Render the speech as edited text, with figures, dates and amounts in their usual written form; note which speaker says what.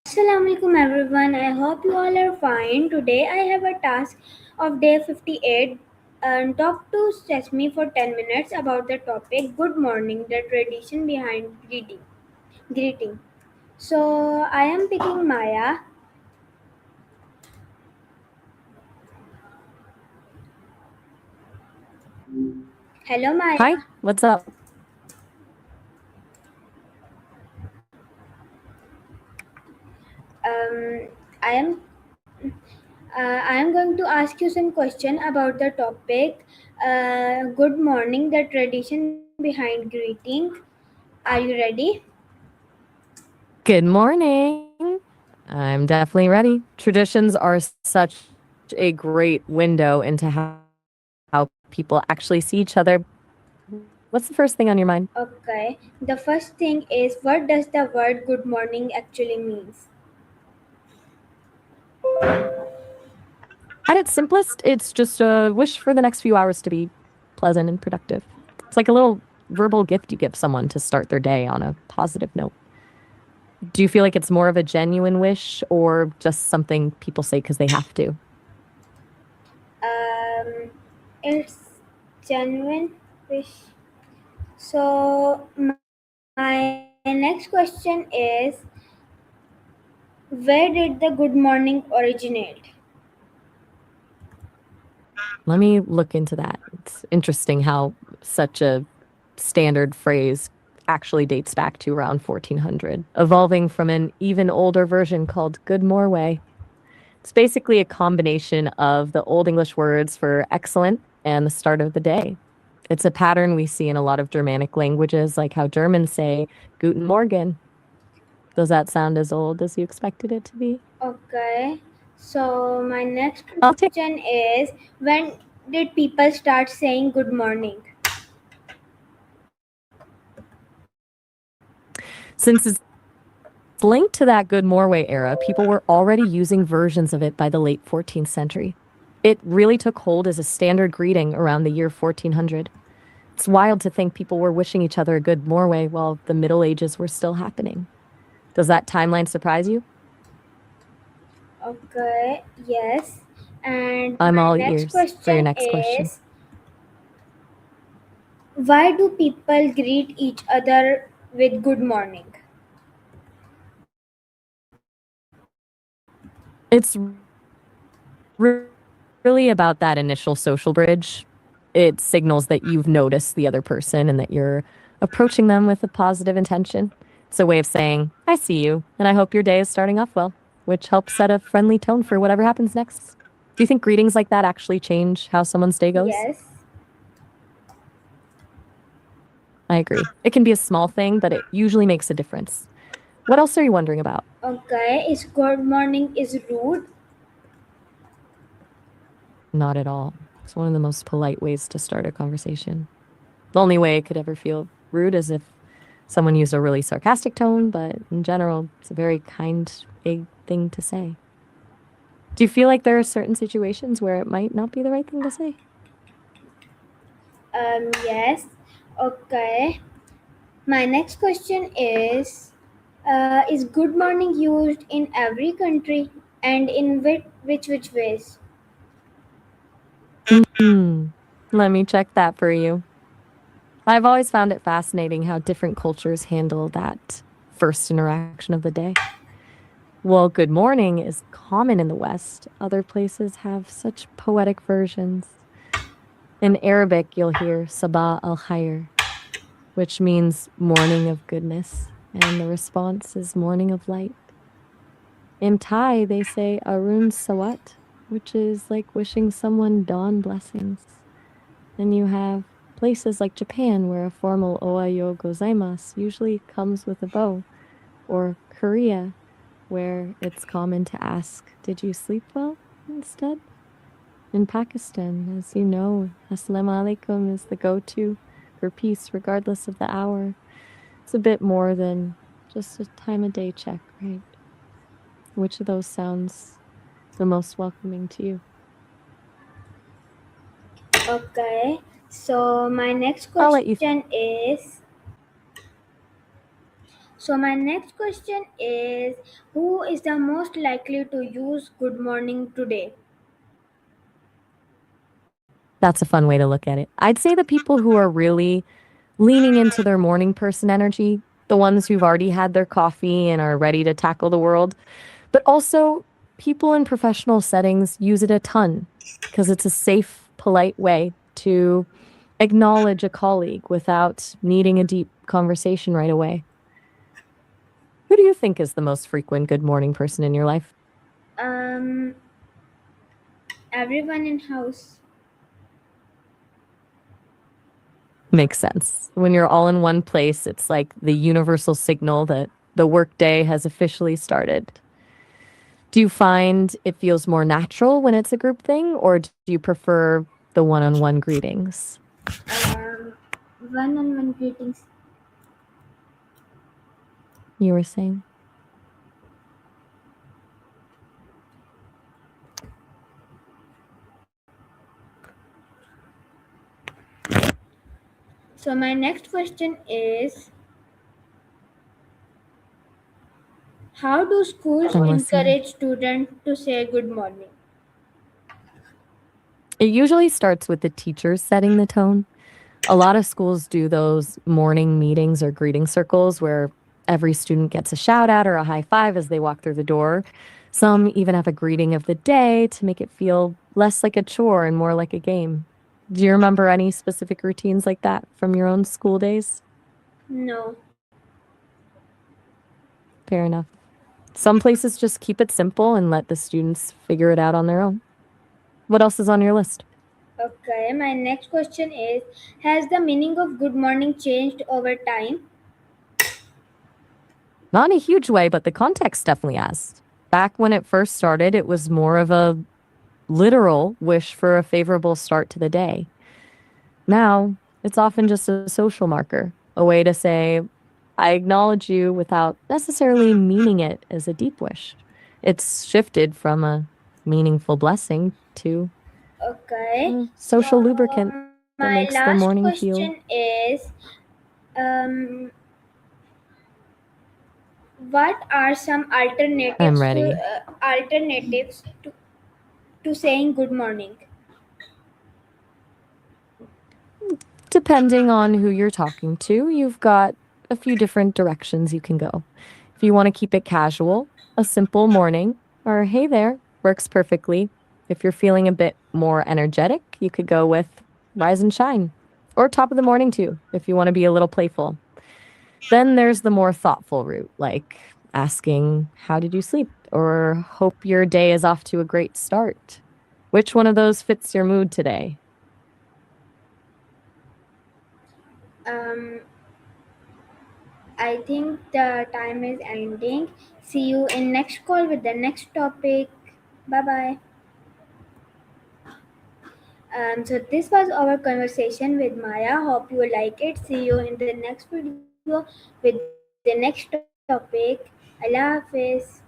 Speaker 1: Assalamualaikum everyone. I hope you all are fine. Today I have a task of day 58 and talk to Sesame for 10 minutes about the topic good morning, the tradition behind greeting. So I am picking Maya. Hello
Speaker 2: Hi,
Speaker 1: Maya.
Speaker 2: what's up?
Speaker 1: Um, I am I am going to ask you some question about the topic good morning, the tradition behind greeting. Are you ready?
Speaker 2: Good morning. I'm definitely ready. Traditions are such a great window into how people actually see each other. What's the first thing on your mind?
Speaker 1: Okay. The first thing is what does the word good morning actually means?
Speaker 2: At its simplest, it's just a wish for the next few hours to be pleasant and productive. It's like a little verbal gift you give someone to start their day on a positive note. Do you feel like it's more of a genuine wish or just something people say because they have to?
Speaker 1: Um, it's genuine wish. So my next question is where did the good morning originate?
Speaker 2: Let me look into that. It's interesting how such a standard phrase actually dates back to around 1400, evolving from an even older version called Good Morway. It's basically a combination of the Old English words for excellent and the start of the day. It's a pattern we see in a lot of Germanic languages, like how Germans say Guten Morgen. Does that sound as old as you expected it to be?
Speaker 1: Okay. So my next
Speaker 2: I'll take.
Speaker 1: question is when did people start saying good morning?
Speaker 2: Since it's linked to that Good Morway era, people were already using versions of it by the late 14th century. It really took hold as a standard greeting around the year 1400. It's wild to think people were wishing each other a good Morway while the Middle Ages were still happening. Does that timeline surprise you?
Speaker 1: Okay. Yes. And
Speaker 2: I'm
Speaker 1: my
Speaker 2: all
Speaker 1: next
Speaker 2: ears for your
Speaker 1: question
Speaker 2: next question.
Speaker 1: is why do people greet each other with good morning?
Speaker 2: It's really about that initial social bridge. It signals that you've noticed the other person and that you're approaching them with a positive intention. It's a way of saying, I see you, and I hope your day is starting off well, which helps set a friendly tone for whatever happens next. Do you think greetings like that actually change how someone's day goes?
Speaker 1: Yes.
Speaker 2: I agree. It can be a small thing, but it usually makes a difference. What else are you wondering about?
Speaker 1: Okay. Is good morning is rude?
Speaker 2: Not at all. It's one of the most polite ways to start a conversation. The only way it could ever feel rude is if someone used a really sarcastic tone, but in general, it's a very kind, big thing to say. Do you feel like there are certain situations where it might not be the right thing to say?
Speaker 1: Yes. Okay. My next question is good morning used in every country and in which ways?
Speaker 2: Hmm. Let me check that for you. I've always found it fascinating how different cultures handle that first interaction of the day. Well, good morning is common in the West. Other places have such poetic versions. In Arabic, you'll hear Sabah al Khair, which means morning of goodness, and the response is morning of light. In Thai, they say Arun Sawat, which is like wishing someone dawn blessings. Then you have places like Japan, where a formal Ohayo gozaimasu usually comes with a bow, or Korea, where it's common to ask, Did you sleep well instead? In Pakistan, as you know, Assalamu alaikum is the go to for peace, regardless of the hour. It's a bit more than just a time of day check, right? Which of those sounds the most welcoming to you?
Speaker 1: Okay. So my next
Speaker 2: I'll let you.
Speaker 1: question is So my next question is, who is the most likely to use good morning today?
Speaker 2: That's a fun way to look at it. I'd say the people who are really leaning into their morning person energy, the ones who've already had their coffee and are ready to tackle the world. But also, people in professional settings use it a ton because it's a safe, polite way to acknowledge a colleague without needing a deep conversation right away. Who do you think is the most frequent good morning person in your life?
Speaker 1: Um, Everyone in house.
Speaker 2: Makes sense. When you're all in one place, it's like the universal signal that the workday has officially started. Do you find it feels more natural when it's a group thing, or do you prefer the one on one greetings?
Speaker 1: Um, One-on-one greetings.
Speaker 2: You were saying?
Speaker 1: So my next question is, how do schools
Speaker 2: I'm listening.
Speaker 1: encourage students to say good morning?
Speaker 2: It usually starts with the teachers setting the tone. A lot of schools do those morning meetings or greeting circles where every student gets a shout out or a high five as they walk through the door. Some even have a greeting of the day to make it feel less like a chore and more like a game. Do you remember any specific routines like that from your own school days?
Speaker 1: No.
Speaker 2: Fair enough. Some places just keep it simple and let the students figure it out on their own. What else is on your list?
Speaker 1: Okay, my next question is, has the meaning of good morning changed over time?
Speaker 2: Not in a huge way, but the context definitely has. Back when it first started, it was more of a literal wish for a favorable start to the day. Now, it's often just a social marker, a way to say, I acknowledge you without necessarily meaning it as a deep wish. It's shifted from a meaningful blessing to
Speaker 1: Okay,
Speaker 2: a
Speaker 1: so
Speaker 2: social lubricant
Speaker 1: my
Speaker 2: that
Speaker 1: last
Speaker 2: makes the morning
Speaker 1: question
Speaker 2: feel.
Speaker 1: is, um, what are some
Speaker 2: I'm ready.
Speaker 1: alternatives to saying good morning?
Speaker 2: Depending on who you're talking to, you've got a few different directions you can go. If you want to keep it casual, a simple morning or hey there works perfectly. If you're feeling a bit more energetic, you could go with rise and shine or top of the morning too, if you want to be a little playful. Then there's the more thoughtful route, like asking, how did you sleep? Or hope your day is off to a great start. Which one of those fits your mood today?
Speaker 1: Um, I think the time is ending. See you in next call with the next topic. Bye bye. So this was our conversation with Maya. Hope you like it. See you in the next video with the next topic. Allah Hafiz.